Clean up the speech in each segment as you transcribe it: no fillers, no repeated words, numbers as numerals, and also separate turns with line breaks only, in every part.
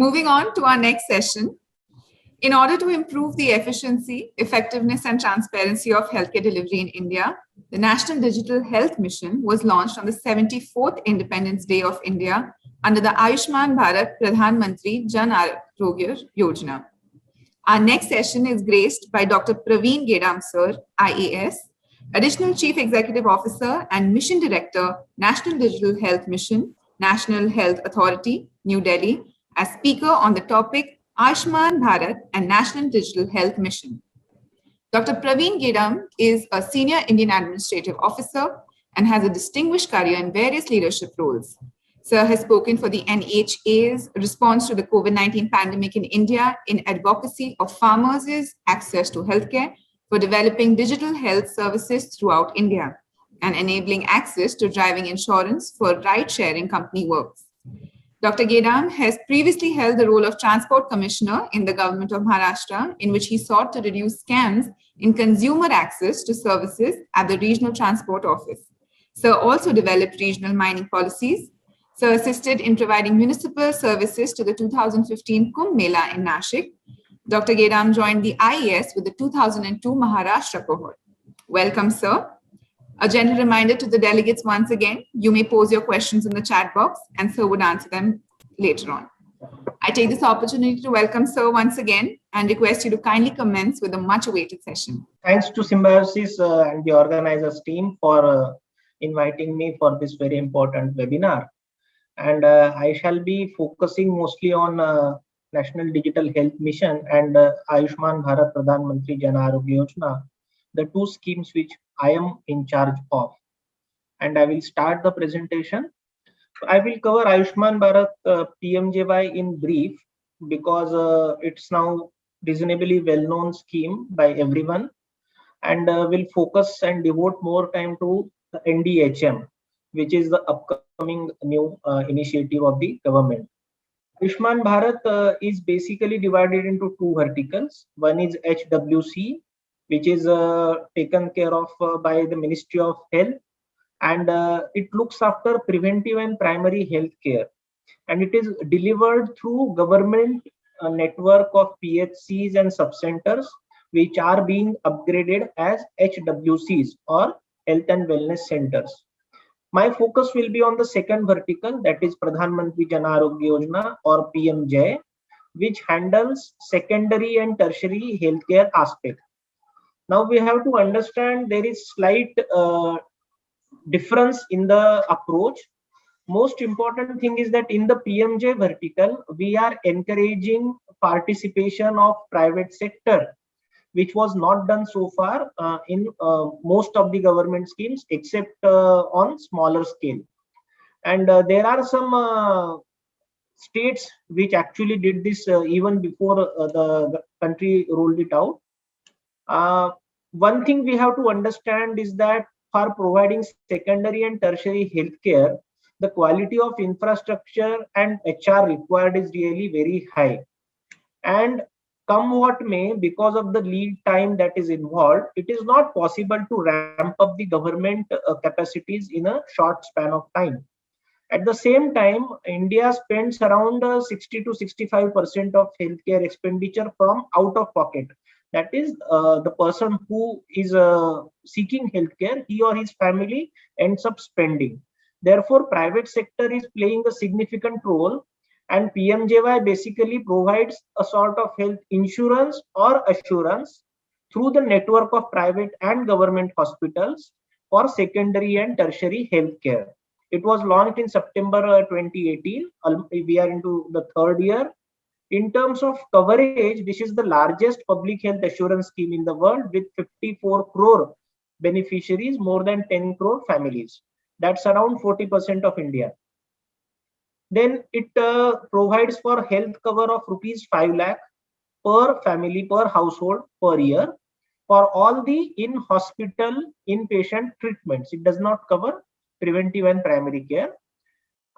Moving on to our next session. In order to improve the efficiency, effectiveness, and transparency of healthcare delivery in India, the National Digital Health Mission was launched on the 74th Independence Day of India under the Ayushman Bharat Pradhan Mantri Jan Arogya Yojana. Our next session is graced by Dr. Praveen Gedam Sir, IAS, Additional Chief Executive Officer and Mission Director, National Digital Health Mission, National Health Authority, New Delhi, as speaker on the topic Ayushman Bharat and National Digital Health Mission. Dr. Praveen Gedam is a senior Indian administrative officer and has a distinguished career in various leadership roles. Sir has spoken for the NHA's response to the COVID-19 pandemic in India in advocacy of farmers' access to healthcare for developing digital health services throughout India and enabling access to driving insurance for ride-sharing company works. Dr. Gedam has previously held the role of Transport Commissioner in the government of Maharashtra, in which he sought to reduce scams in consumer access to services at the Regional Transport Office. Sir also developed regional mining policies. Sir assisted in providing municipal services to the 2015 Kumbh Mela in Nashik. Dr. Gedam joined the IAS with the 2002 Maharashtra cohort. Welcome, sir. A gentle reminder to the delegates once again, you may pose your questions in the chat box and Sir would answer them later on. I take this opportunity to welcome Sir once again and request you to kindly commence with a much awaited session.
Thanks to Symbiosis and the organizers team for inviting me for this very important webinar. And I shall be focusing mostly on National Digital Health Mission and Ayushman Bharat Pradhan Mantri Jan Arogya Yojana, the two schemes which I am in charge of. And I will start the presentation. I will cover Ayushman Bharat PMJY in brief because it's now reasonably well-known scheme by everyone, and will focus and devote more time to the NDHM, which is the upcoming new initiative of the government. Ayushman Bharat is basically divided into two verticals. One is HWC, which is taken care of by the Ministry of Health, and it looks after preventive and primary health care, and it is delivered through government network of PHCs and subcenters, which are being upgraded as HWCs or Health and Wellness Centers. My focus will be on the second vertical, that is Pradhan Mantri Jan Arogya Yojana or PMJ, which handles secondary and tertiary healthcare aspect. Now we have to understand there is slight difference in the approach. Most important thing is that in the PMJ vertical, we are encouraging participation of private sector, which was not done so far in most of the government schemes, except on smaller scale. And there are some states which actually did this even before the country rolled it out. One thing we have to understand is that for providing secondary and tertiary healthcare, the quality of infrastructure and HR required is really very high. And come what may, because of the lead time that is involved, it is not possible to ramp up the government capacities in a short span of time. At the same time, India spends around 60 to 65% of healthcare expenditure from out of pocket. That is, the person who is seeking healthcare, he or his family ends up spending. Therefore, private sector is playing a significant role, and PMJY basically provides a sort of health insurance or assurance through the network of private and government hospitals for secondary and tertiary healthcare. It was launched in September 2018. We are into the third year. In terms of coverage, this is the largest public health assurance scheme in the world with 54 crore beneficiaries, more than 10 crore families. That's around 40% of India. Then it provides for health cover of rupees 5 lakh per family, per household per year for all the in-hospital inpatient treatments. It does not cover preventive and primary care.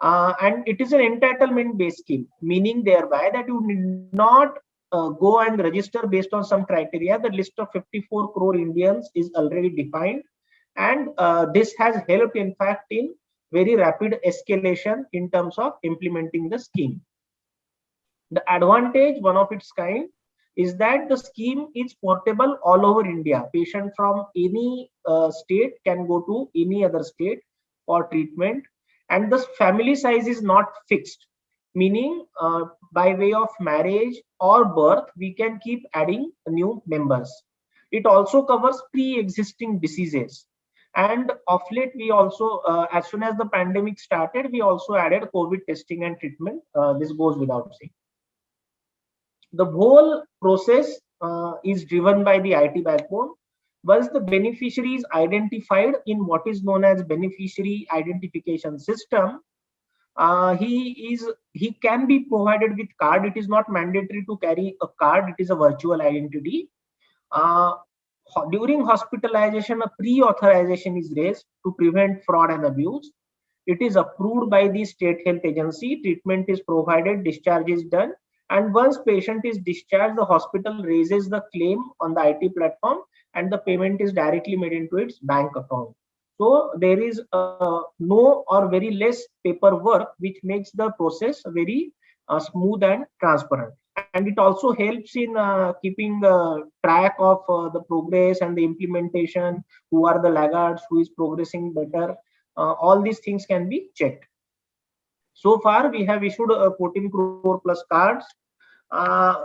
And it is an entitlement-based scheme, meaning thereby that you need not go and register based on some criteria. The list of 54 crore Indians is already defined, and this has helped, in fact, in very rapid escalation in terms of implementing the scheme. The advantage, one of its kind, is that the scheme is portable all over India. Patient from any state can go to any other state for treatment, and the family size is not fixed, meaning by way of marriage or birth, we can keep adding new members. It also covers pre-existing diseases. And of late, we also, as soon as the pandemic started, we also added COVID testing and treatment. This goes without saying. The whole process is driven by the IT backbone. Once the beneficiary is identified in what is known as beneficiary identification system, he can be provided with card. It is not mandatory to carry a card. It is a virtual identity. During hospitalization, a pre-authorization is raised to prevent fraud and abuse. It is approved by the state health agency. Treatment is provided, discharge is done. And once patient is discharged, the hospital raises the claim on the IT platform and the payment is directly made into its bank account. So there is no or very less paperwork, which makes the process very smooth and transparent. And it also helps in keeping track of the progress and the implementation, who are the laggards, who is progressing better. All these things can be checked. So far, we have issued 14 crore plus cards.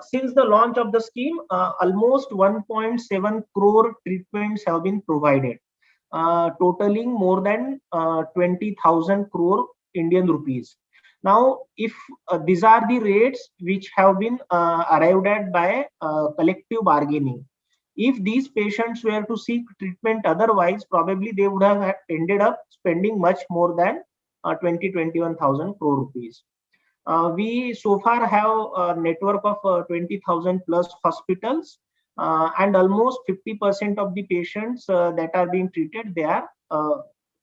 Since the launch of the scheme, almost 1.7 crore treatments have been provided, totaling more than 20,000 crore Indian rupees. Now, if these are the rates which have been arrived at by collective bargaining, if these patients were to seek treatment otherwise, probably they would have ended up spending much more than 21,000 crore rupees. We so far have a network of 20,000 plus hospitals, and almost 50% of the patients that are being treated, they are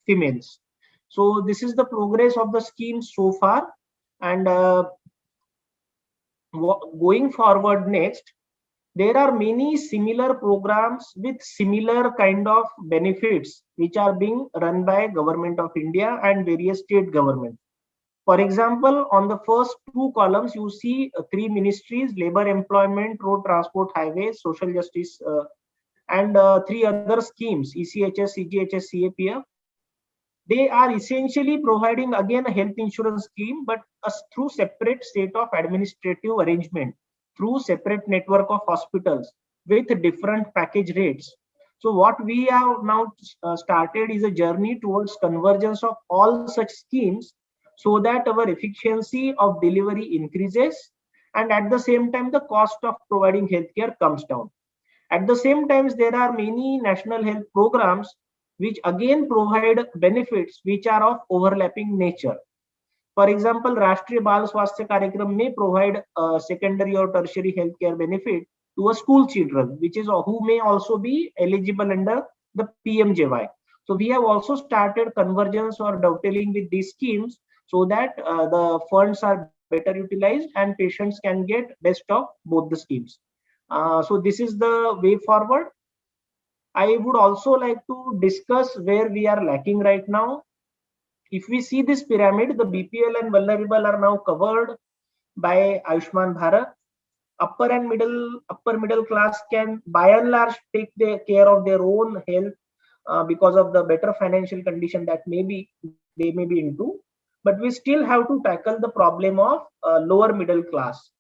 females. So this is the progress of the scheme so far, and going forward next, there are many similar programs with similar kind of benefits which are being run by Government of India and various state governments. For example, on the first two columns, you see three ministries: labor, employment, road transport, highways, social justice, and three other schemes: ECHS, CGHS, CAPF. They are essentially providing again a health insurance scheme, but through separate state of administrative arrangement, through separate network of hospitals with different package rates. So what we have now started is a journey towards convergence of all such schemes, so that our efficiency of delivery increases, and at the same time the cost of providing healthcare comes down. At the same time, there are many national health programs which again provide benefits which are of overlapping nature. For example, Rashtriya Bal Swasthya Karyakram may provide a secondary or tertiary healthcare benefit to a school children, which is who may also be eligible under the PMJY. So we have also started convergence or dovetailing with these schemes, so that the funds are better utilized and patients can get best of both the schemes. So this is the way forward. I would also like to discuss where we are lacking right now. If we see this pyramid, the BPL and vulnerable are now covered by Ayushman Bharat. Upper middle class can by and large take care of their own health because of the better financial condition that they may be into. But we still have to tackle the problem of lower middle class.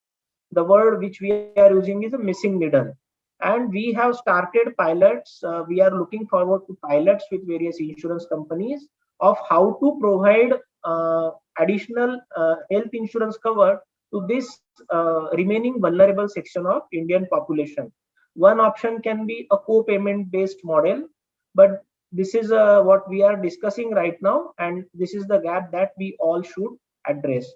The word which we are using is a missing middle. And we have started pilots. We are looking forward to pilots with various insurance companies of how to provide additional health insurance cover to this remaining vulnerable section of Indian population. One option can be a co-payment based model, but this is what we are discussing right now, and this is the gap that we all should address.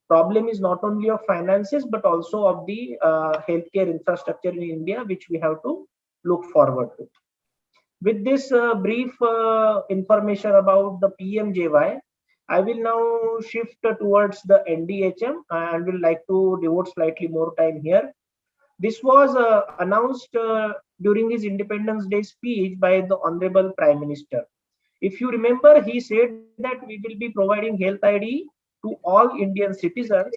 Problem is not only of finances, but also of the healthcare infrastructure in India, which we have to look forward to. With this brief information about the PMJY, I will now shift towards the NDHM and will like to devote slightly more time here. This was announced during his Independence Day speech by the Honorable Prime Minister. If you remember, he said that we will be providing health ID to all Indian citizens.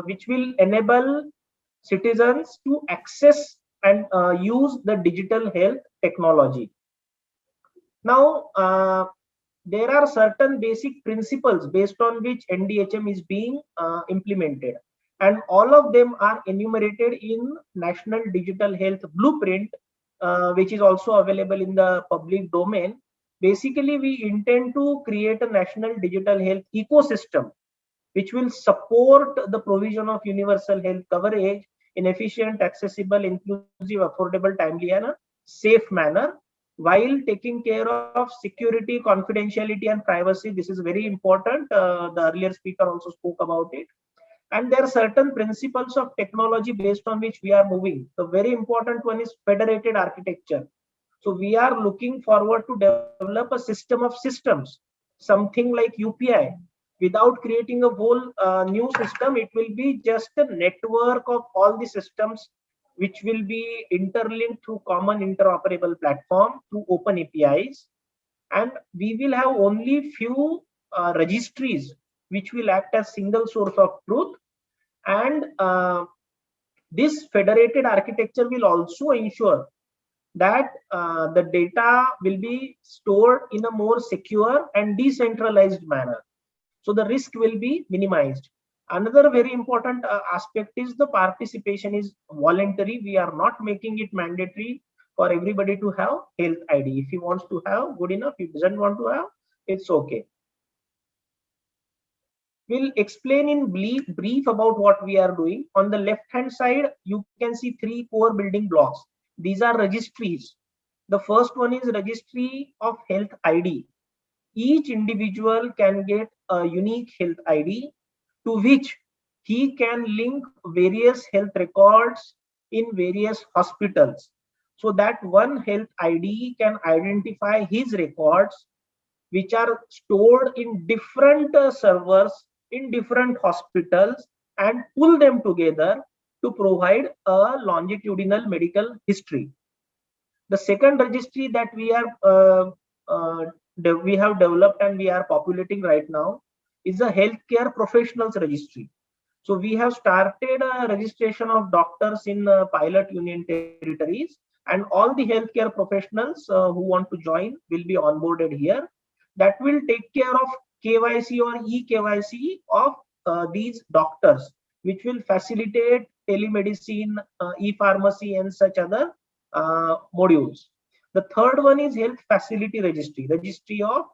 which will enable citizens to access and use the digital health technology. Now, there are certain basic principles based on which NDHM is being implemented, and all of them are enumerated in National Digital Health Blueprint, which is also available in the public domain. Basically, we intend to create a national digital health ecosystem which will support the provision of universal health coverage in efficient, accessible, inclusive, affordable, timely, and a safe manner, while taking care of security, confidentiality, and privacy. This is very important. The earlier speaker also spoke about it. And there are certain principles of technology based on which we are moving. The very important one is federated architecture. So we are looking forward to develop a system of systems, something like UPI. Without creating a whole new system, it will be just a network of all the systems which will be interlinked through common interoperable platform through open APIs. And we will have only few registries which will act as single source of truth. And this federated architecture will also ensure that the data will be stored in a more secure and decentralized manner. So the risk will be minimized. Another very important aspect is the participation is voluntary. We are not making it mandatory for everybody to have health ID. If he wants to have, good enough. If he doesn't want to have, it's okay. We'll explain in brief about what we are doing. On the left hand side, you can see three core building blocks. These are registries. The first one is registry of health ID. Each individual can get a unique health ID to which he can link various health records in various hospitals, so that one health ID can identify his records which are stored in different servers in different hospitals and pull them together to provide a longitudinal medical history. The second registry that we have developed and we are populating right now is a healthcare professionals registry. So we have started a registration of doctors in pilot union territories, and all the healthcare professionals who want to join will be onboarded here. That will take care of KYC or eKYC of these doctors, which will facilitate telemedicine, e-pharmacy, and such other modules. The third one is health facility registry, registry of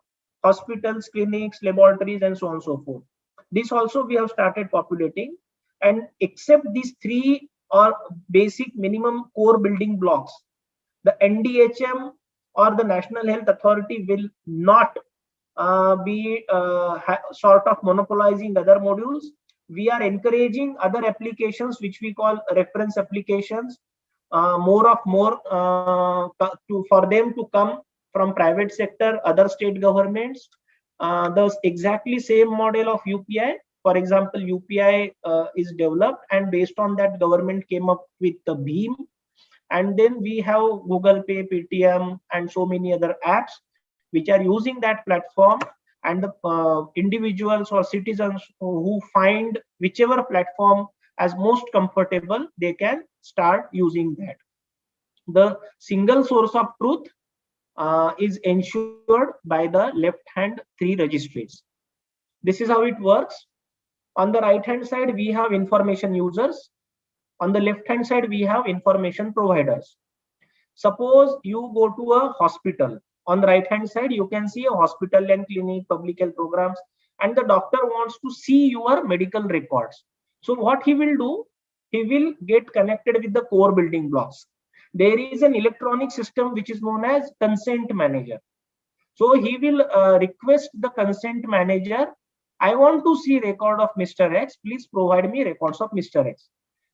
hospitals, clinics, laboratories, and so on and so forth. This also we have started populating, and except these three or basic minimum core building blocks, the NDHM or the National Health Authority will not be sort of monopolizing other modules. We are encouraging other applications which we call reference applications, for them to come from private sector, other state governments. The exactly same model of UPI. For example, UPI is developed, and based on that, government came up with the BHIM. And then we have Google Pay, Paytm, and so many other apps which are using that platform. And the individuals or citizens who find whichever platform as most comfortable, they can start using that. The single source of truth is ensured by the left hand three registries. This is how it works. On the right hand side, we have information users. On the left hand side, we have information providers. Suppose you go to a hospital. On the right hand side, you can see a hospital and clinic, public health programs, and the doctor wants to see your medical records. So what he will do, he will get connected with the core building blocks. There is an electronic system which is known as consent manager. So he will request the consent manager, I want to see record of Mr. X, please provide me records of Mr. X.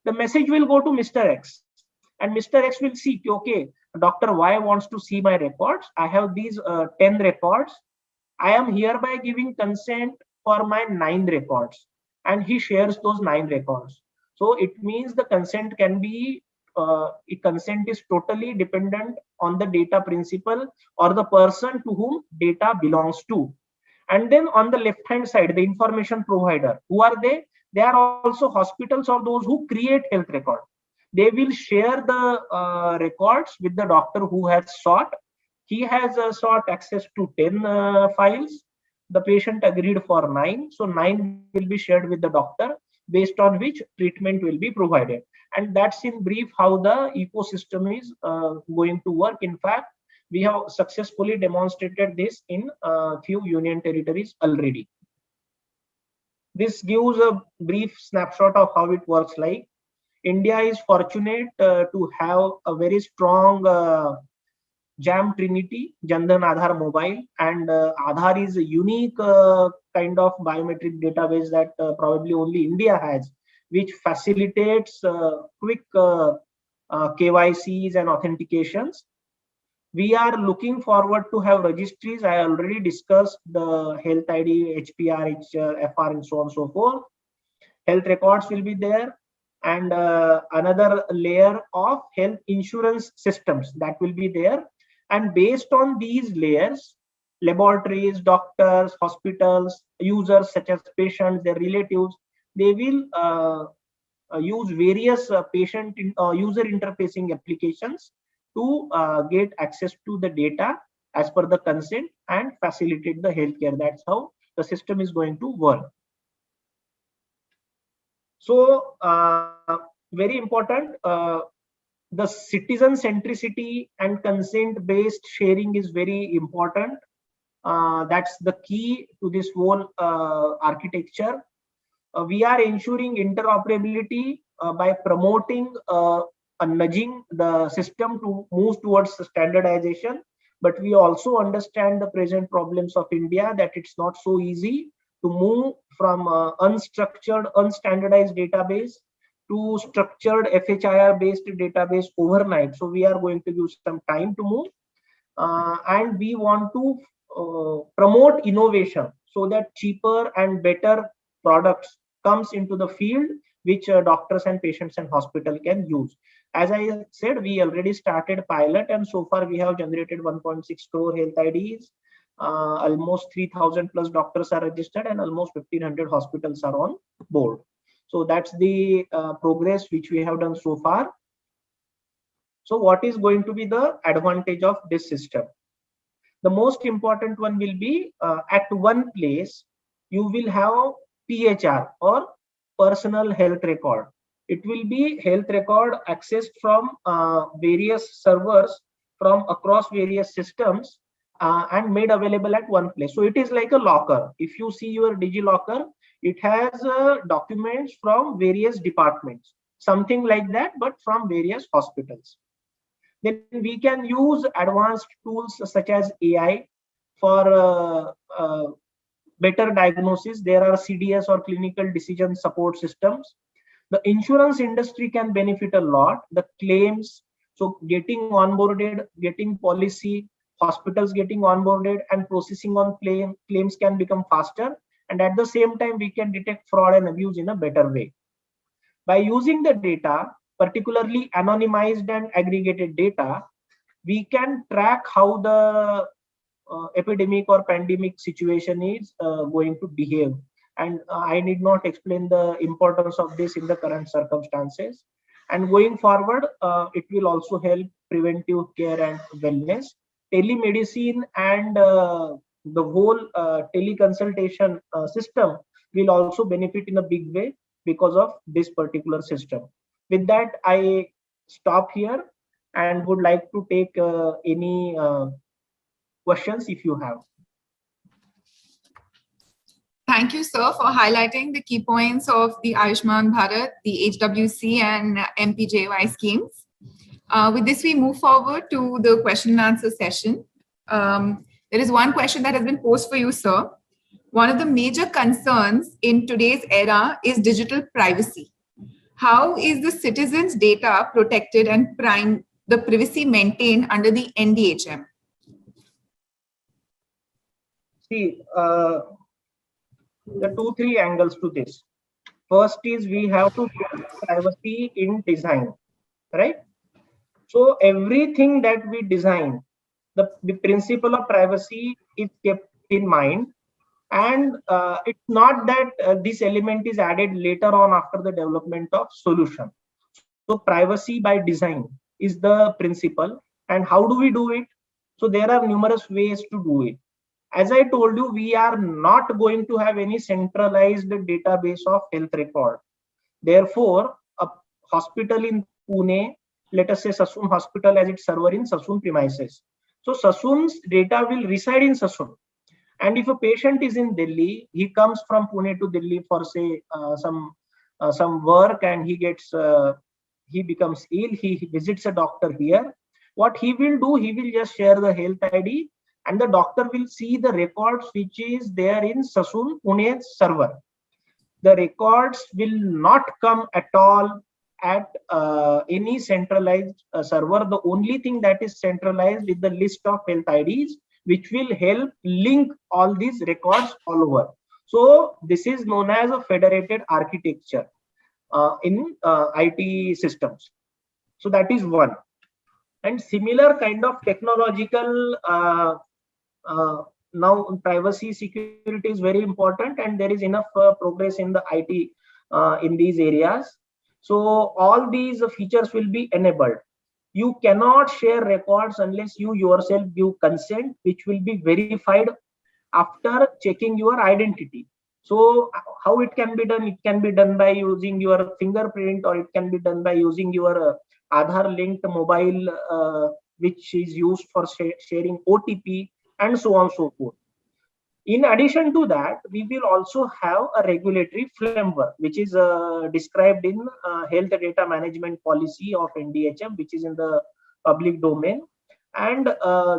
The message will go to Mr. X, and Mr. X will see, okay, Dr. Y wants to see my records. I have these 10 records. I am hereby giving consent for my 9 records. And he shares those 9 records. So it means the consent can be, consent is totally dependent on the data principal or the person to whom data belongs to. And then on the left hand side, the information provider, who are they? They are also hospitals or those who create health record. They will share the records with the doctor who has sought. He has sought access to 10 files. The patient agreed for 9. So 9 will be shared with the doctor, based on which treatment will be provided. And that's in brief how the ecosystem is going to work. In fact, we have successfully demonstrated this in a few union territories already. This gives a brief snapshot of how it works like. India is fortunate to have a very strong JAM Trinity, Jan Dhan Aadhaar Mobile, and Aadhaar is a unique kind of biometric database that probably only India has, which facilitates quick KYCs and authentications. We are looking forward to have registries. I already discussed the Health ID, HPR, FR, and so on and so forth. Health records will be there, and another layer of health insurance systems that will be there. And based on these layers, laboratories, doctors, hospitals, users such as patients, their relatives, they will use various user interfacing applications to get access to the data as per the consent and facilitate the healthcare. That's how the system is going to work. So very important, the citizen centricity and consent based sharing is very important. That's the key to this whole architecture. We are ensuring interoperability by promoting and nudging the system to move towards standardization. But we also understand the present problems of India, that it's not so easy to move from unstructured, unstandardized database to structured FHIR based database overnight. So we are going to use some time to move, and we want to promote innovation so that cheaper and better products comes into the field, which doctors and patients and hospital can use. As I said, we already started pilot, and so far we have generated 1.6 crore health IDs. Almost 3,000 plus doctors are registered, and almost 1,500 hospitals are on board. So that's the progress which we have done so far. So what is going to be the advantage of this system? The most important one will be at one place, you will have PHR or personal health record. It will be health record accessed from various servers from across various systems and made available at one place. So it is like a locker. If you see your DigiLocker, it has documents from various departments, something like that, but from various hospitals. Then we can use advanced tools such as AI for better diagnosis. There are CDS or clinical decision support systems. The insurance industry can benefit a lot. The claims, so getting onboarded, getting policy, hospitals getting onboarded and processing on claims can become faster. And at the same time, we can detect fraud and abuse in a better way. By using the data, particularly anonymized and aggregated data, we can track how the epidemic or pandemic situation is going to behave. And I need not explain the importance of this in the current circumstances. And going forward, it will also help preventive care and wellness. Telemedicine and the whole teleconsultation system will also benefit in a big way because of this particular system. With that, I stop here and would like to take any questions if you have.
Thank you, sir, for highlighting the key points of the Ayushman Bharat, the HWC and MPJY schemes. With this, we move forward to the question and answer session. There is one question that has been posed for you, sir. One of the major concerns in today's era is digital privacy. How is the citizens' data protected and the privacy maintained under the NDHM?
See, there are 2-3 angles to this. First is we have to put privacy in design, right? So everything that we design, the principle of privacy is kept in mind. And it's not that this element is added later on after the development of solution. So privacy by design is the principle. And how do we do it? So there are numerous ways to do it. As I told you, we are not going to have any centralized database of health record. Therefore, a hospital in Pune, let us say Sassoon Hospital has its server in Sassoon premises. So Sassoon's data will reside in Sassoon. And if a patient is in Delhi, he comes from Pune to Delhi for say some work, and he becomes ill. He visits a doctor here. What he will do, he will just share the health ID, and the doctor will see the records which is there in Sassoon Pune server. The records will not come at all at any centralized server. The only thing that is centralized is the list of health IDs, which will help link all these records all over. So this is known as a federated architecture in IT systems. So that is one. And similar kind of technological now privacy security is very important, and there is enough progress in the IT in these areas. So all these features will be enabled. You cannot share records unless you yourself give consent, which will be verified after checking your identity. So how it can be done? It can be done by using your fingerprint, or it can be done by using your Aadhaar linked mobile, which is used for sharing OTP, and so on and so forth. In addition to that, we will also have a regulatory framework, which is described in Health Data Management Policy of NDHM, which is in the public domain. And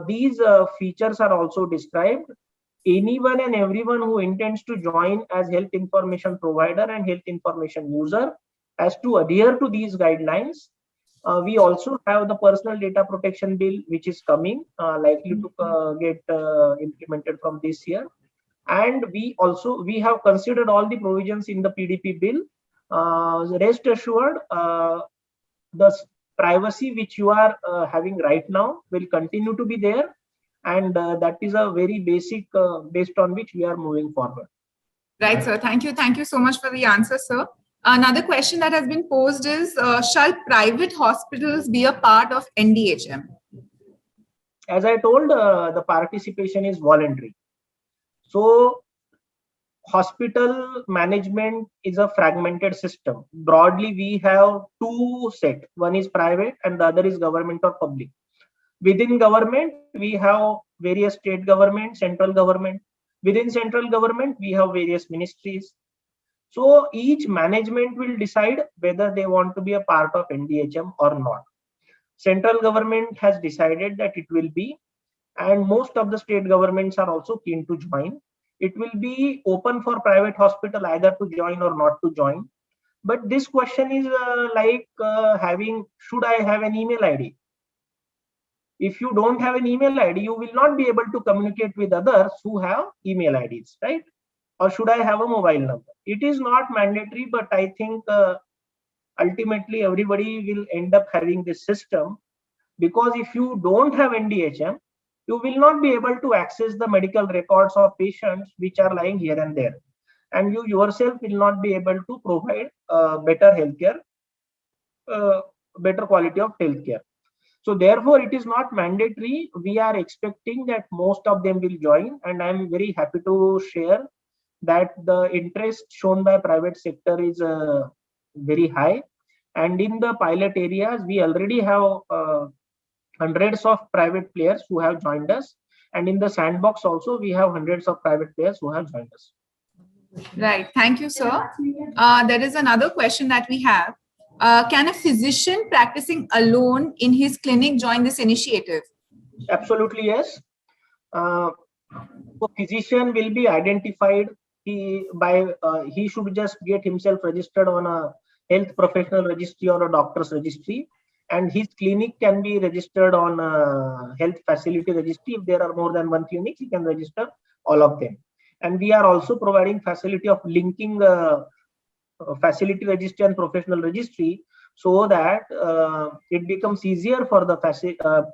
these features are also described. Anyone and everyone who intends to join as health information provider and health information user has to adhere to these guidelines. We also have the personal data protection bill, which is coming, likely to get implemented from this year. And we have considered all the provisions in the PDP bill. Rest assured, the privacy which you are having right now will continue to be there, and that is a very basic based on which we are moving forward.
Right, sir. Thank you so much for the answer, sir. Another question that has been posed is, shall private hospitals be a part of NDHM?
As I told, the participation is voluntary. So hospital management is a fragmented system. Broadly, we have two sets. One is private and the other is government or public. Within government, we have various state government, central government. Within central government, we have various ministries. So each management will decide whether they want to be a part of NDHM or not. Central government has decided that it will be, and most of the state governments are also keen to join. It will be open for private hospital either to join or not to join. But this question is should I have an email ID? If you don't have an email ID, you will not be able to communicate with others who have email IDs, right? Or should I have a mobile number? It is not mandatory, but I think ultimately everybody will end up having this system, because if you don't have NDHM, you will not be able to access the medical records of patients which are lying here and there, and you yourself will not be able to provide better healthcare, better quality of healthcare. So therefore, it is not mandatory. We are expecting that most of them will join, and I am very happy to share that the interest shown by private sector is very high. And in the pilot areas, we already have hundreds of private players who have joined us. And in the sandbox also, we have hundreds of private players who have joined us.
Right. Thank you, sir. There is another question that we have. Can a physician practicing alone in his clinic join this initiative?
Absolutely, yes. So physician will be identified. He should just get himself registered on a health professional registry or a doctor's registry, and his clinic can be registered on a health facility registry. If there are more than one clinic, he can register all of them. And we are also providing facility of linking facility registry and professional registry, so that it becomes easier for the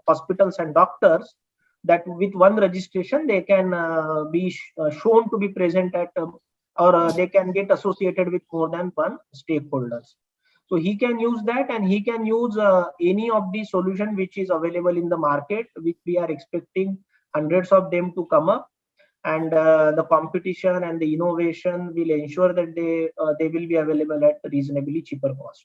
hospitals and doctors that with one registration they can be shown to be present at or they can get associated with more than one stakeholders. So he can use that, and he can use any of the solution which is available in the market, which we are expecting hundreds of them to come up. And the competition and the innovation will ensure that they will be available at reasonably cheaper cost.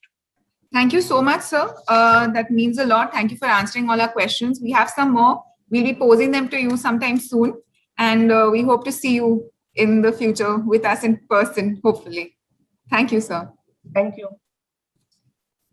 Thank you so much, sir. That means a lot. Thank you for answering all our questions. We have some more. We'll be posing them to you sometime soon. And we hope to see you in the future with us in person, hopefully. Thank you, sir.
Thank you.